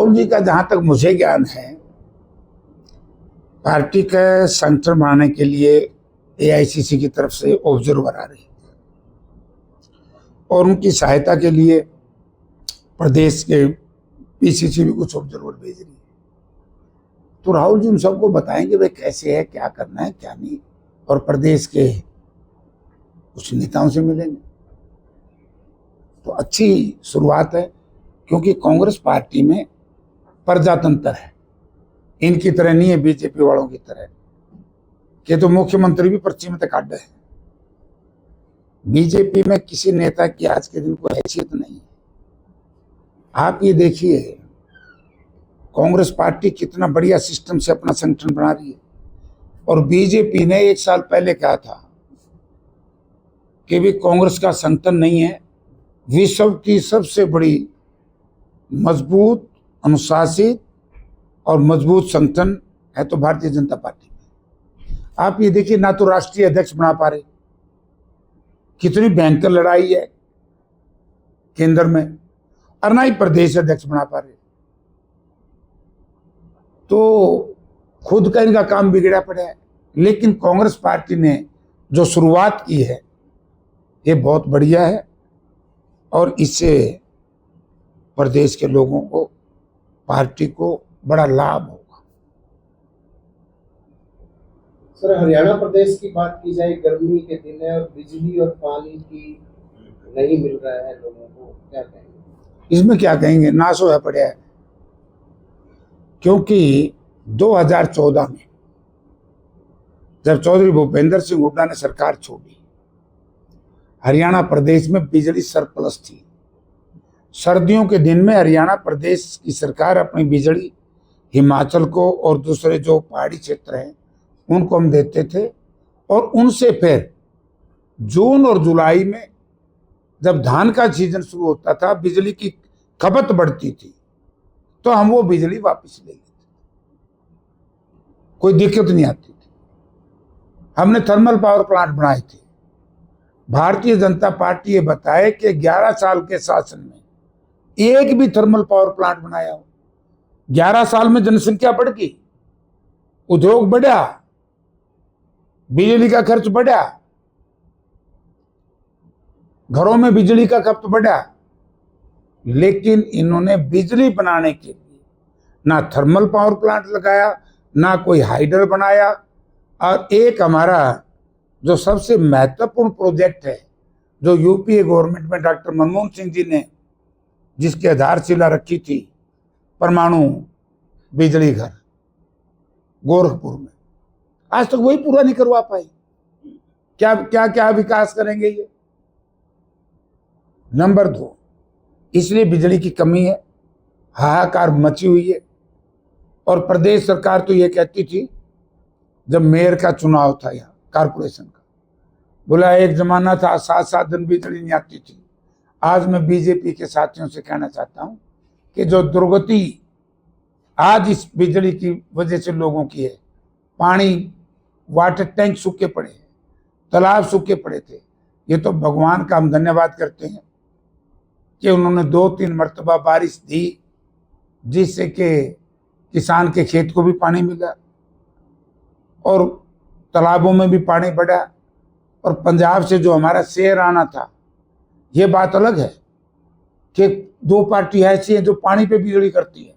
राहुल जी का जहां तक मुझे ज्ञान है, पार्टी का संगठन बनाने के लिए एआईसीसी की तरफ से ऑब्जर्वर आ रहे हैं और उनकी सहायता के लिए प्रदेश के पीसीसी भी कुछ ऑब्जर्वर भेज रही है। तो राहुल जी उन सबको बताएंगे भाई कैसे है, क्या करना है, क्या नहीं, और प्रदेश के कुछ नेताओं से मिलेंगे। तो अच्छी शुरुआत है, क्योंकि कांग्रेस पार्टी में प्रजातंत्र है, इनकी तरह नहीं है बीजेपी वालों की तरह कि तो मुख्यमंत्री भी पर्ची में काट है। बीजेपी में किसी नेता की आज के दिन कोई हैसियत नहीं है। आप ये देखिए कांग्रेस पार्टी कितना बढ़िया सिस्टम से अपना संगठन बना रही है, और बीजेपी ने 1 साल पहले कहा था कि भी कांग्रेस का संगठन नहीं है, विश्व की सबसे बड़ी मजबूत, अनुशासित और मजबूत संगठन है तो भारतीय जनता पार्टी। आप ये देखिए ना तो राष्ट्रीय अध्यक्ष बना पा रहे, कितनी भयंकर लड़ाई है केंद्र में, और ना ही प्रदेश अध्यक्ष बना पा रहे। तो खुद का इनका काम बिगड़ा पड़ा है। लेकिन कांग्रेस पार्टी ने जो शुरुआत की है ये बहुत बढ़िया है, और इससे प्रदेश के लोगों को, पार्टी को बड़ा लाभ होगा। सर, हरियाणा प्रदेश की बात की जाए, गर्मी के दिन है और बिजली और पानी की नहीं मिल रहा है लोगों को, क्या कहेंगे? इसमें क्या कहेंगे, नाश होया पड़ा है। क्योंकि 2014 में जब चौधरी भूपेंद्र सिंह हुड्डा ने सरकार छोड़ी, हरियाणा प्रदेश में बिजली सरप्लस थी। सर्दियों के दिन में हरियाणा प्रदेश की सरकार अपनी बिजली हिमाचल को और दूसरे जो पहाड़ी क्षेत्र हैं उनको हम देते थे, और उनसे फिर जून और जुलाई में जब धान का सीजन शुरू होता था, बिजली की खपत बढ़ती थी, तो हम वो बिजली वापस ले लेते, कोई दिक्कत नहीं आती थी। हमने थर्मल पावर प्लांट बनाए थे। भारतीय जनता पार्टी ये बताए कि 11 साल के शासन में एक भी थर्मल पावर प्लांट बनाया हो। 11 साल में जनसंख्या बढ़ गई, उद्योग बढ़ा, बिजली का खर्च बढ़ा, घरों में बिजली का खपत बढ़ा, लेकिन इन्होंने बिजली बनाने के लिए ना थर्मल पावर प्लांट लगाया, ना कोई हाइडल बनाया। और एक हमारा जो सबसे महत्वपूर्ण प्रोजेक्ट है, जो यूपीए गवर्नमेंट में डॉक्टर मनमोहन सिंह जी ने जिसकी आधारशिला रखी थी, परमाणु बिजली घर गोरखपुर में, आज तक वही पूरा नहीं करवा पाई। क्या क्या क्या विकास करेंगे ये? नंबर 2, इसलिए बिजली की कमी है, हाहाकार मची हुई है। और प्रदेश सरकार तो ये कहती थी, जब मेयर का चुनाव था यहाँ कारपोरेशन का, बोला एक जमाना था 7-7 दिन बिजली नहीं आती थी। आज मैं बीजेपी के साथियों से कहना चाहता हूं कि जो दुर्गति आज इस बिजली की वजह से लोगों की है, पानी, वाटर टैंक सूखे पड़े हैं, तालाब सूखे पड़े थे, ये तो भगवान का हम धन्यवाद करते हैं कि उन्होंने 2-3 मरतबा बारिश दी, जिससे कि किसान के खेत को भी पानी मिला और तालाबों में भी पानी बढ़ा। और पंजाब से जो हमारा शेयर आना था, ये बात अलग है कि 2 पार्टी ऐसी है जो पानी पे बिजली करती है।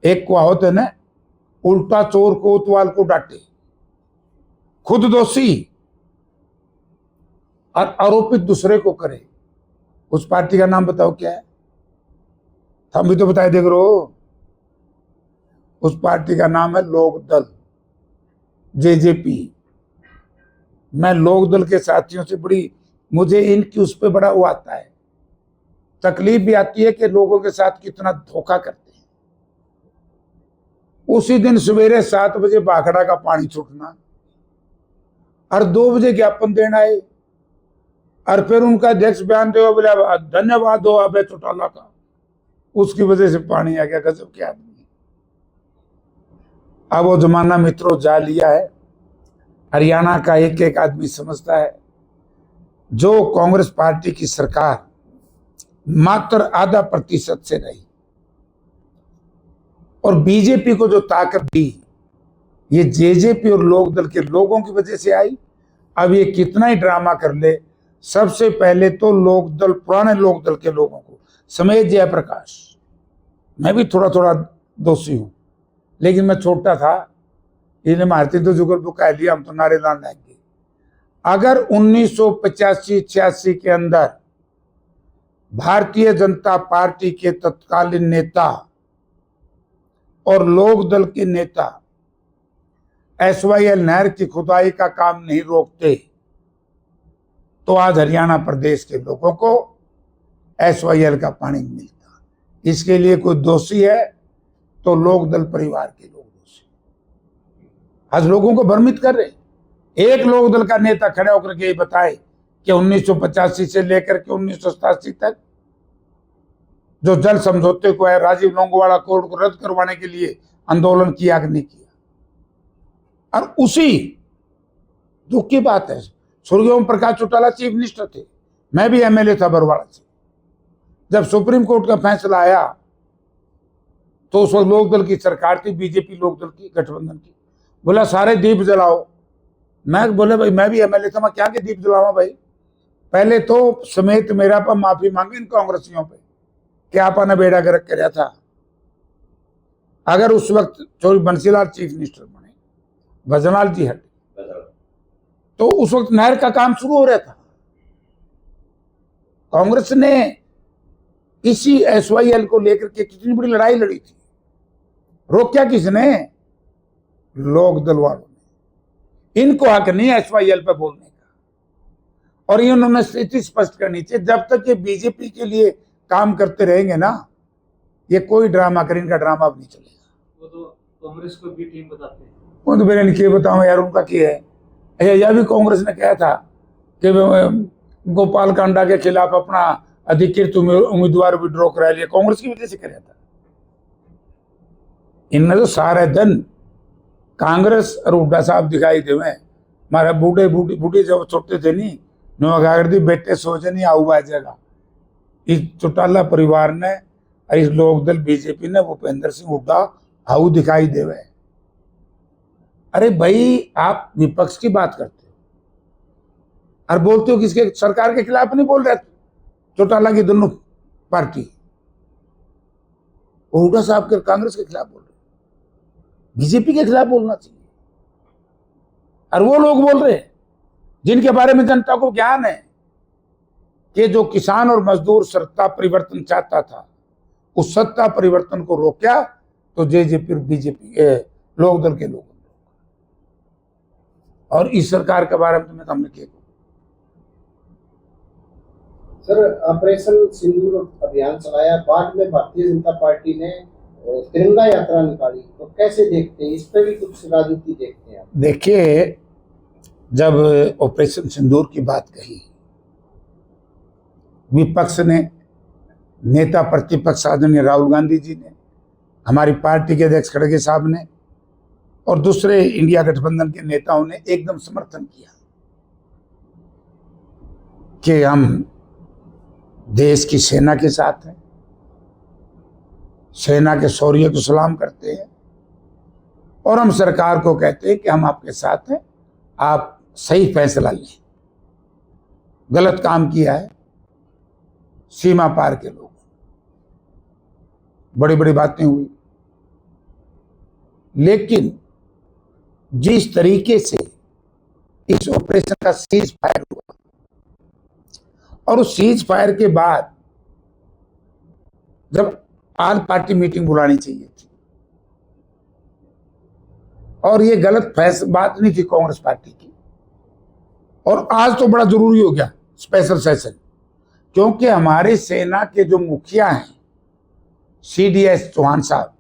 एक को होता है ना, उल्टा चोर कोतवाल को डांटे, खुद दोषी और आरोपित दूसरे को करे। उस पार्टी का नाम बताओ क्या है? हम भी तो बताए देख रहे। उस पार्टी का नाम है लोकदल, जेजेपी। मैं लोकदल के साथियों से मुझे इनकी उस पर बड़ा वो आता है, तकलीफ भी आती है कि लोगों के साथ कितना धोखा करते हैं। उसी दिन सवेरे 7 बजे भाखड़ा का पानी छूटना और 2 बजे ज्ञापन देना है, और फिर उनका अध्यक्ष बयान दे बोला धन्यवाद हो अभय चौटाला का, उसकी वजह से पानी आ गया। गजब के आदमी। अब वो जमाना मित्रों जा लिया है। हरियाणा का एक एक आदमी समझता है, जो कांग्रेस पार्टी की सरकार मात्र 0.5% से रही, और बीजेपी को जो ताकत दी ये जेजेपी और लोकदल के लोगों की वजह से आई। अब ये कितना ही ड्रामा कर ले, सबसे पहले तो लोकदल, पुराने लोकदल के लोगों को समेत जयप्रकाश, मैं भी थोड़ा थोड़ा दोषी हूं, लेकिन मैं छोटा था, इन्हें मारती तो जुगल को कह लिया, हम तो नारेदान लाएंगे। अगर 1985-86 के अंदर भारतीय जनता पार्टी के तत्कालीन नेता और लोकदल के नेता SYL नहर की खुदाई का काम नहीं रोकते तो आज हरियाणा प्रदेश के लोगों को SYL का पानी मिलता। इसके लिए कोई दोषी है तो लोकदल परिवार के लोग दोषी। आज लोगों को भ्रमित कर रहे। एक लोकदल का नेता खड़े होकर के बताए कि 1985 से लेकर के 1987 तक जो जल समझौते को है, राजीव लोंगोवाला कोड को रद्द करवाने के लिए आंदोलन किया कि नहीं किया। और उसी दुख की बात है, स्वर्गीय ओम प्रकाश चौटाला चीफ मिनिस्टर थे, मैं भी MLA था बरवाड़ा से। जब सुप्रीम कोर्ट का फैसला आया तो उस वक्त लोकदल की सरकार थी, बीजेपी लोकदल की, गठबंधन की, बोला सारे दीप जलाओ। मैं बोले भाई मैं भी MLA था, मैं क्या के दीप जलाऊंगा भाई। पहले तो समेत मेरा पर माफी मांगे इन कांग्रेसियों पे कि आपने बेड़ा गर्क कराया था। अगर उस वक्त चौधरी बंसीलाल चीफ मिनिस्टर बने, भजनलाल जी हटे, तो उस वक्त नहर का काम शुरू हो रहा था। कांग्रेस ने इसी SYL को लेकर के कितनी बड़ी लड़ाई लड़ी थी। रोका किसने? लोकदल वालों ने। इनको हक नहीं SYL पे बोलने का, और ये उन्होंने स्थिति स्पष्ट करनी चाहिए। जब तक ये बीजेपी के लिए काम करते रहेंगे ना, ये कोई ड्रामा कर, इनका ड्रामा अब नहीं चलेगा। वो तो कांग्रेस को भी टीम बताते हैं। वो तो मैंने क्या बताऊं यार, उनका क्या है। यह भी कांग्रेस ने कहा था कि गोपाल कांडा के खिलाफ अपना अधिकृत उम्मीदवार विड्रॉ करा लिया, कांग्रेस की वजह से कराया था। इनमें तो सारे दिन कांग्रेस और हुड्डा साहब दिखाई देवे। हमारे बूढ़े बूढ़ी जब छोटे थे नहीं, दी बेटे सोचे नहीं आऊ जगह। इस चौटाला परिवार ने, इस लोकदल बीजेपी ने भूपेंद्र सिंह हुड्डा आऊ दिखाई देवे। अरे भाई आप विपक्ष की बात करते हो और बोलते हो किसके, सरकार के खिलाफ नहीं बोल रहे चौटाला की दोनों पार्टी, हुड्डा साहब के कांग्रेस के खिलाफ बोल रहे, बीजेपी के खिलाफ बोलना चाहिए। और वो लोग बोल रहे जिनके बारे में जनता को ज्ञान है कि जो किसान और मजदूर सत्ता परिवर्तन चाहता था, उस सत्ता परिवर्तन को रोका तो जेजेपी बीजेपी लोकदल के लोग। और इस सरकार के बारे में तो मैं हमने किया। सर, ऑपरेशन सिंदूर अभियान चलाया, बाद में भारतीय जनता पार्टी ने तिरंगा यात्रा निकाली, तो कैसे देखते हैं इस पे भी कुछ राजनीति देखते हैं आप? देखिए, जब ऑपरेशन सिंदूर की बात कही, विपक्ष ने, नेता प्रतिपक्ष आदरणीय राहुल गांधी जी ने, हमारी पार्टी के अध्यक्ष खड़गे साहब ने और दूसरे इंडिया गठबंधन के नेताओं ने एकदम समर्थन किया कि हम देश की सेना के साथ हैं, सेना के शौर्य को सलाम करते हैं और हम सरकार को कहते हैं कि हम आपके साथ हैं, आप सही फैसला लें। गलत काम किया है सीमा पार के लोग, बड़ी बड़ी बातें हुई, लेकिन जिस तरीके से इस ऑपरेशन का सीज फायर हुआ और उस सीज फायर के बाद जब आज पार्टी मीटिंग बुलानी चाहिए थी और ये गलत बात नहीं थी कांग्रेस पार्टी की, और आज तो बड़ा जरूरी हो गया स्पेशल सेशन, क्योंकि हमारी सेना के जो मुखिया हैं CDS चौहान साहब,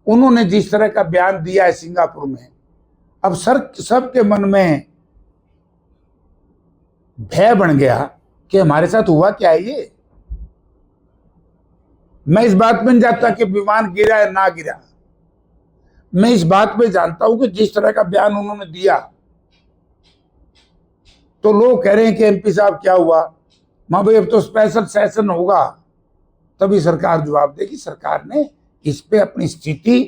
उन्होंने जिस तरह का बयान दिया है सिंगापुर में, अब सबके मन में भय बन गया कि हमारे साथ हुआ क्या है ये। मैं इस बात में नहीं जानता कि विमान गिरा या ना गिरा, मैं इस बात में जानता हूं कि जिस तरह का बयान उन्होंने दिया तो लोग कह रहे हैं कि MP साहब क्या हुआ। मां भाई अब तो स्पेशल सेशन होगा तभी सरकार जवाब देगी। सरकार ने इस पे अपनी स्थिति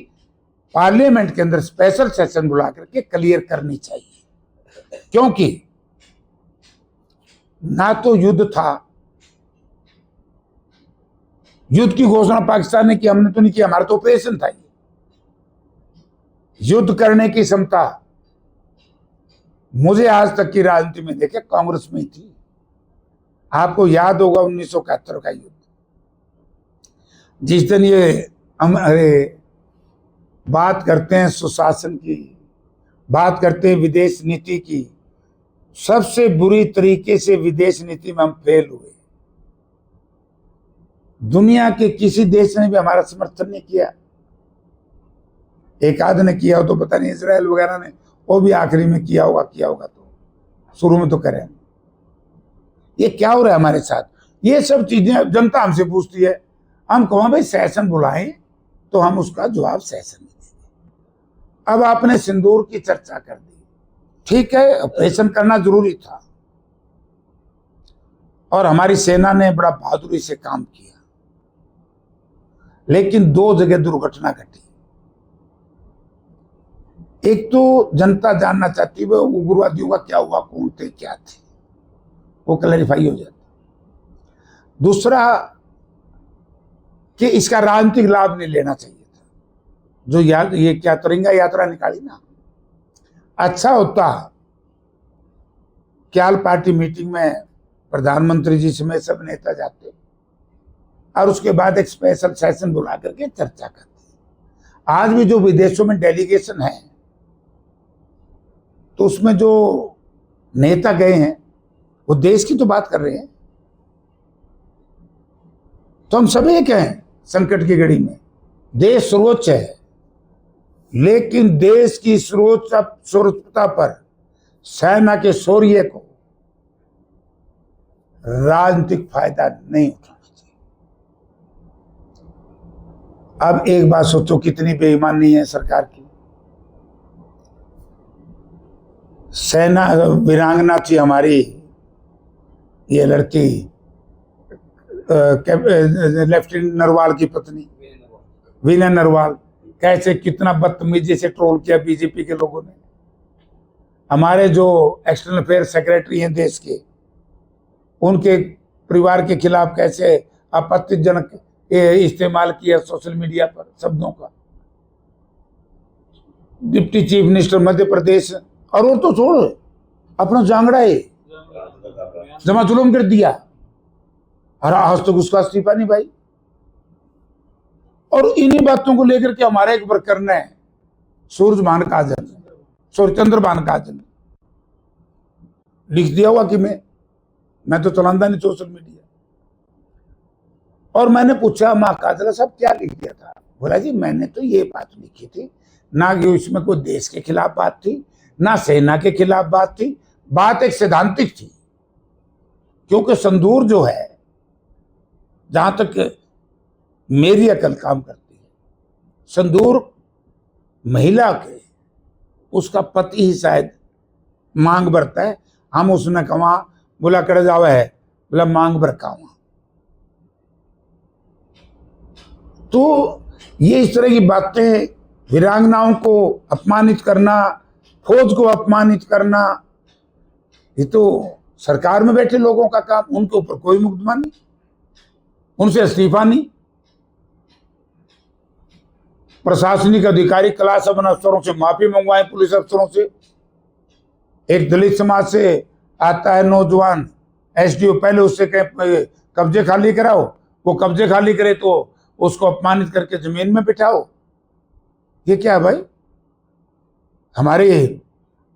पार्लियामेंट के अंदर स्पेशल सेशन बुला करके क्लियर करनी चाहिए, क्योंकि ना तो युद्ध था, युद्ध की घोषणा पाकिस्तान ने की, हमने तो नहीं किया, हमारा तो ऑपरेशन था। युद्ध करने की क्षमता मुझे आज तक की राजनीति में देखे कांग्रेस में थी। आपको याद होगा 1971 का युद्ध, जिस दिन ये हम बात करते हैं सुशासन की, बात करते हैं विदेश नीति की, सबसे बुरी तरीके से विदेश नीति में हम फेल हुए। दुनिया के किसी देश ने भी हमारा समर्थन नहीं किया, एक आध ने किया हो तो पता नहीं, इजराइल वगैरह ने, वो भी आखिरी में किया होगा तो शुरू में तो करें। ये क्या हो रहा है हमारे साथ? ये सब चीजें जनता हमसे पूछती है, हम कहो भाई सेशन बुलाएं तो हम उसका जवाब सेशन में देंगे। अब आपने सिंदूर की चर्चा कर दी, ठीक है, ऑपरेशन करना जरूरी था और हमारी सेना ने बड़ा बहादुरी से काम किया, लेकिन 2 जगह दुर्घटना घटी। एक तो जनता जानना चाहती है उग्रवादियों का क्या हुआ, कौन थे, क्या थे, वो क्लैरिफाई हो जाता। दूसरा कि इसका राजनीतिक लाभ नहीं लेना चाहिए था, जो ये क्या तिरंगा यात्रा निकाली ना, अच्छा होता क्या पार्टी मीटिंग में प्रधानमंत्री जी समेत सब नेता जाते और उसके बाद एक स्पेशल सेशन बुला करके चर्चा करते। आज भी जो विदेशों में डेलीगेशन है तो उसमें जो नेता गए हैं वो देश की तो बात कर रहे हैं। तो हम सब एक हैं संकट की घड़ी में, देश सर्वोच्च है, लेकिन देश की सर्वोच्चता पर सेना के शौर्य को राजनीतिक फायदा नहीं उठाना चाहिए। अब एक बात सोचो, कितनी बेईमानी है सरकार की। सेना वीरांगना थी हमारी ये लड़की, लेफ्टिनेंट नरवाल की पत्नी वीना नरवाल, कैसे कितना बदतमीजी से ट्रोल किया बीजेपी के लोगों ने। हमारे जो एक्सटर्नल अफेयर सेक्रेटरी हैं देश के, उनके परिवार के खिलाफ कैसे आपत्तिजनक इस्तेमाल किया सोशल मीडिया पर शब्दों का। Deputy chief minister Madhya Pradesh, और वो तो छोड़, अपना जांगड़ा है जमा जुलूम कर दिया और आज तक उसका इस्तीफा नहीं भाई। और इन्हीं बातों को लेकर के हमारा एक प्रकरण है सूरजभान काजल, सूर्यचंद्रभान काजल लिख दिया हुआ कि मैं तो चलाता नहीं सोशल मीडिया। और मैंने पूछा माँ काजल साहब क्या लिख दिया था? बोला जी मैंने तो ये बात लिखी थी, ना कि उसमें कोई देश के खिलाफ बात थी, ना सेना के खिलाफ बात थी, बात एक सैद्धांतिक थी। क्योंकि संदूर जो है, जहां तक मेरी अकल काम करती है, संदूर महिला के उसका पति ही शायद मांग भरता है। हम उसने कहा बोला कर जावा है, बोला मांग भर का। तो ये इस तरह की बातें, वीरांगनाओं को अपमानित करना, फौज को अपमानित करना, ये तो सरकार में बैठे लोगों का काम। उनके ऊपर कोई मुकदमा नहीं, उनसे इस्तीफा नहीं। प्रशासनिक अधिकारी क्लास वन अफसरों से माफी मंगवाए, पुलिस अफसरों से। एक दलित समाज से आता है नौजवान एसडीओ, पहले उससे कब्जे खाली कराओ, वो कब्जे खाली करे तो उसको अपमानित करके जमीन में बिठाओ। ये क्या है भाई? हमारे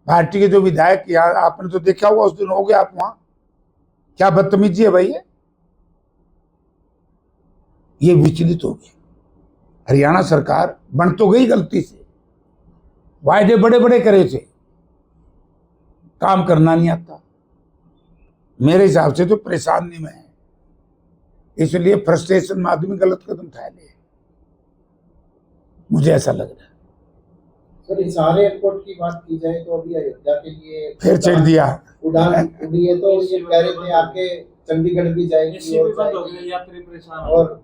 पार्टी के जो विधायक, यार आपने तो देखा होगा, उस दिन हो गया आप वहां, क्या बदतमीजी है भाई। ये विचलित हो गए। हरियाणा सरकार बन तो गई गलती से, वायदे बड़े बड़े करे थे, काम करना नहीं आता। मेरे हिसाब से तो परेशानी में है, इसलिए फ्रस्ट्रेशन में आदमी गलत कदम उठा ले, मुझे ऐसा लग रहा है। सर हिसार एयरपोर्ट की बात की जाए तो अभी अयोध्या के लिए फिर चढ़ दिया उड़ान उड़ी है, तो ये कह रहे थे आके चंडीगढ़ भी जाएगी एसी भी बंद हो गई, यात्री परेशान हो और गए।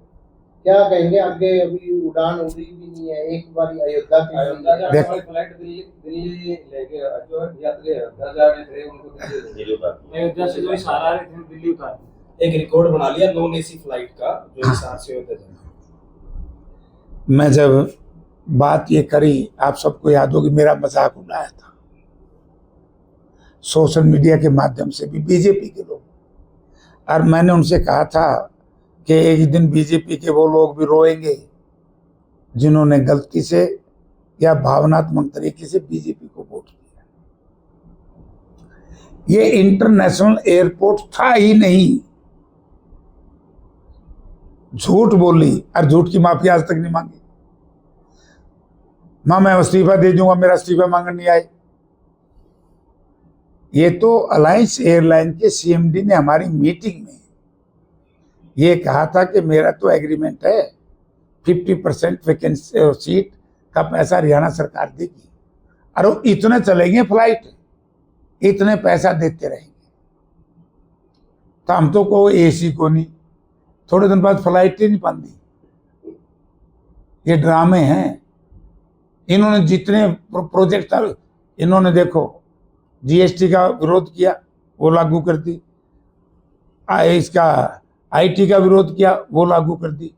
क्या कहेंगे आगे? अभी उड़ान उड़ी भी नहीं है, एक बार अयोध्या के लिए देख- फ्लाइट दिल्ली दिल्ली लेके जो यात्री अयोध्या जा रहे थे उनको दिल्ली अयोध्या से जो इशारा आ रहे थे दिल्ली उतार एक रिकॉर्ड बना लिया नॉन एसी फ्लाइट का जो हिसार से होता है। मैं जब बात ये करी, आप सबको याद होगी मेरा मजाक उड़ाया था सोशल मीडिया के माध्यम से भी बीजेपी के लोग, और मैंने उनसे कहा था कि एक दिन बीजेपी के वो लोग भी रोएंगे जिन्होंने गलती से या भावनात्मक तरीके से बीजेपी को वोट दिया। ये इंटरनेशनल एयरपोर्ट था ही नहीं, झूठ बोली और झूठ की माफी आज तक नहीं मांगी। मां मैं इस्तीफा दे दूंगा, मेरा इस्तीफा मांगने नहीं आए। ये तो अलायंस एयरलाइन के सीएमडी ने हमारी मीटिंग में ये कहा था कि मेरा तो एग्रीमेंट है 50% वैकेंसी सीट का पैसा हरियाणा सरकार देगी और वो इतने चलेंगे फ्लाइट, इतने पैसा देते रहेंगे। तो हम तो को एसी को नहीं, थोड़े दिन बाद फ्लाइट ही नहीं पाती। ये ड्रामे हैं। इन्होंने जितने प्रोजेक्ट इन्होंने देखो जीएसटी का विरोध किया, वो लागू कर दी। इसका आईटी का विरोध किया, वो लागू कर दी।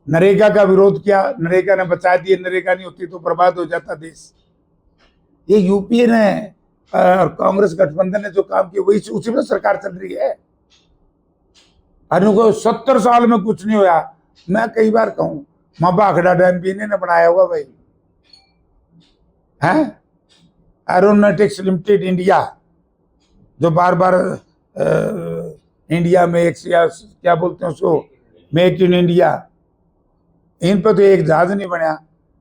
नरेगा का विरोध किया, नरेगा ने बचा दिए। नरेगा नहीं होती तो बर्बाद हो जाता देश। ये यूपीए ने और कांग्रेस गठबंधन ने जो काम किया वही उसी में सरकार चल रही है। अरे को 70 साल में कुछ नहीं हुआ। मैं कई बार कहूं मां भाखड़ा डैम भी इन्होंने बनाया होगा भाई, हैं? एरोनॉटिक्स लिमिटेड इंडिया जो बार बार इंडिया में एक क्या बोलते हैं उसको, मेक इन इंडिया, इन पर तो एक जहाज नहीं बनया।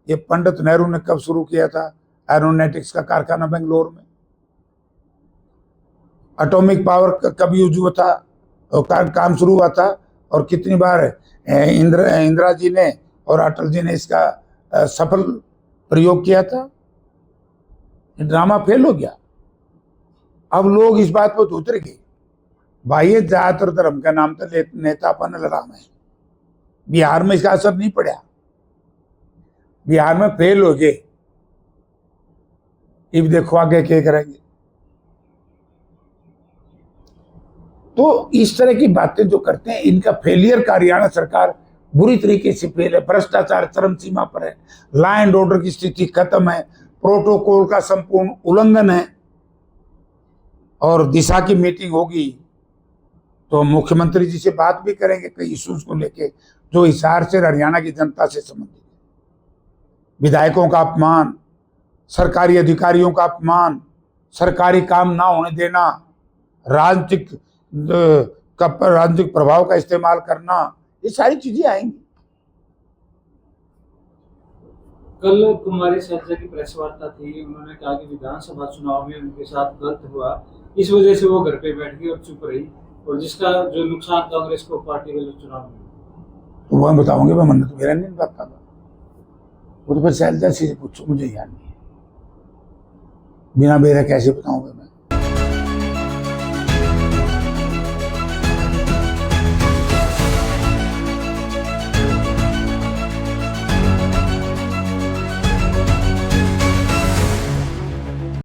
ये पंडित नेहरू ने कब शुरू किया था एरोनॉटिक्स का कारखाना बेंगलोर में? एटॉमिक पावर कब यूज हुआ था और काम शुरू हुआ था? और कितनी बार इंदिरा जी ने और अटल जी ने इसका सफल प्रयोग किया था? ड्रामा फेल हो गया। अब लोग इस बात पर तो उतर गए भाई ये जात और धर्म का नाम तो नेतापन लड़ाम है। बिहार में इसका असर नहीं पड़ा, बिहार में फेल हो गए। अब देखो आगे क्या करेंगे। तो इस तरह की बातें जो करते हैं इनका फेलियर का हरियाणा सरकार बुरी तरीके से फेल है। भ्रष्टाचार चरम सीमा पर है, लॉ एंड ऑर्डर की स्थिति खत्म है, प्रोटोकॉल का संपूर्ण उल्लंघन है। और दिशा की मीटिंग होगी तो मुख्यमंत्री जी से बात भी करेंगे कई इश्यूज को लेके जो हिसार से हरियाणा की जनता से संबंधित। विधायकों का अपमान, सरकारी अधिकारियों का अपमान, सरकारी काम ना होने देना, राजनीतिक प्रभाव का इस्तेमाल करना, ये सारी चीजें आएंगी। कल कुमारी शैलजा की प्रेस वार्ता थी, उन्होंने कहा कि विधानसभा चुनाव में उनके साथ गलत हुआ, इस वजह से वो घर पे बैठ गई और चुप रही, और जिसका जो नुकसान कांग्रेस को पार्टी वाले चुनाव में। तो वह बताऊंगे, मैं मन तो मेरा नहीं बताता, वो तो फिर शैलजा से पूछो, मुझे याद नहीं है। बिना मेरा कैसे बताऊंगा मैं?